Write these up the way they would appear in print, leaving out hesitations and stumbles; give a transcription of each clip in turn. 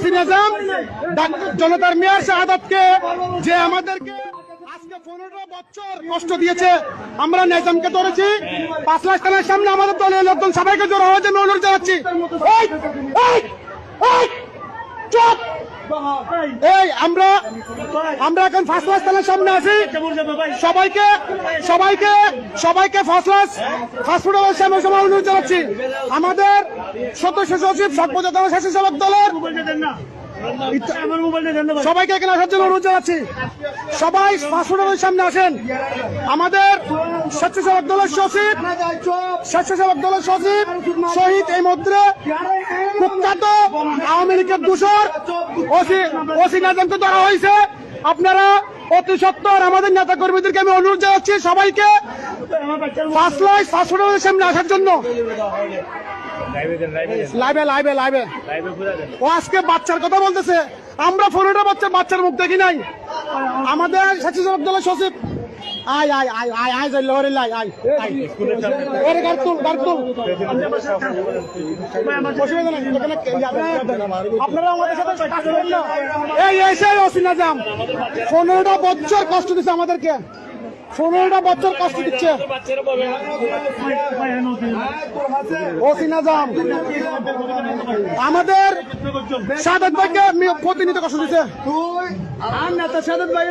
OC Nizam জনতার mayor শাহাদাতকে যে আমাদেরকে আজকে 15 বছর কষ্ট দিয়েছে, আমরা নিজামকে ধরেছি 5 লাখ থানার সামনে আমাদের দলের লোকজন সবাইকে জড়ো হওয়ার জন্য অনুরোধ জানাচ্ছি। চুপ! এই আমরা এখন ফার্স্ট ক্লাস থানার সামনে আছি। সবাইকে ফাস্টফুডের সামনে সময় অনুরোধ জানাচ্ছি। আমাদের সদস্য সচিব সর্বপ্রধান স্বেচ্ছাসেবক দলের সবাইকে এখানে আসার জন্য অনুরোধ জানাচ্ছি। সবাই ফাস্টফুডের সামনে আসেন। আমাদের স্বেচ্ছাসেবক দলের সচিব শহীদ এই মধ্যে কুখ্যাত আওয়ামী লীগের দূষর ওসি নিজামকে ধরা হয়েছে। আপনারা অতি সত্বর আমাদের নেতা কর্মীদেরকে আমি অনুরোধ জানাচ্ছি সবাইকে ফাস্টফুডের সামনে আসার জন্য। লাইভে ও আজকে বাচ্চার কথা বলতেছে। আমরা 15টা বাচ্চার মুখ দেখি নাই। আমাদের স্বেচ্ছাসেবক দলের সচিব আপনারা আমাদের সাথে 15টা বছর কষ্ট দিচ্ছে আমাদেরকে, 15টা বছর কষ্ট দিচ্ছে ওসি নিজাম। আমাদের শাহাদাত ভাইকে প্রতিনিধি কষ্ট দিচ্ছে। শাহাদাত ভাই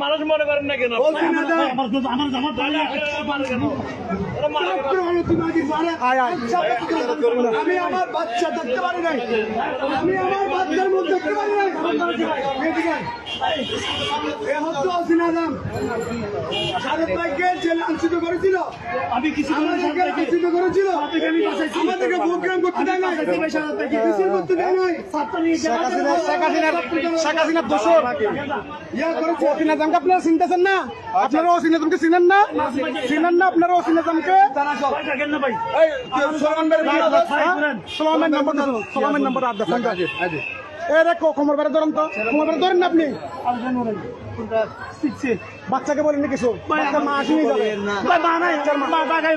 মানুষ মনে করেন না কেন? আমি আমার বাচ্চা দেখতে পারি নাই, আমি আমার বাচ্চার মুখ দেখতে পারি নাই। শাহাদাত ভাইকে জেলে লাঞ্ছিত করেছিল, আমি কিছু লাঞ্ছিত করেছিল, আমাদেরকে প্রোগ্রাম করতে দেয় নাই, মিছিল করতে দেয় নাই। শেখ হাসিনার দোষর ওসি নিজামকে আপনারা চিনতেছেন না? আপনারা ওসি নিজামকে চিনেন না? আপনারা ওসি নিজামকে সোলামের নম্বর কোমর বেড়ে ধরেন তো, কোমর বেড়ে ধরেন না আপনি। বাচ্চাকে বলেন কিছু, মা আসেনি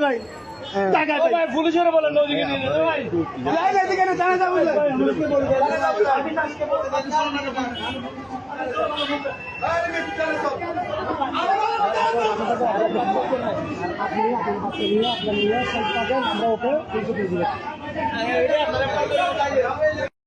ভাই পুলিশের বলেন আমরা ওকে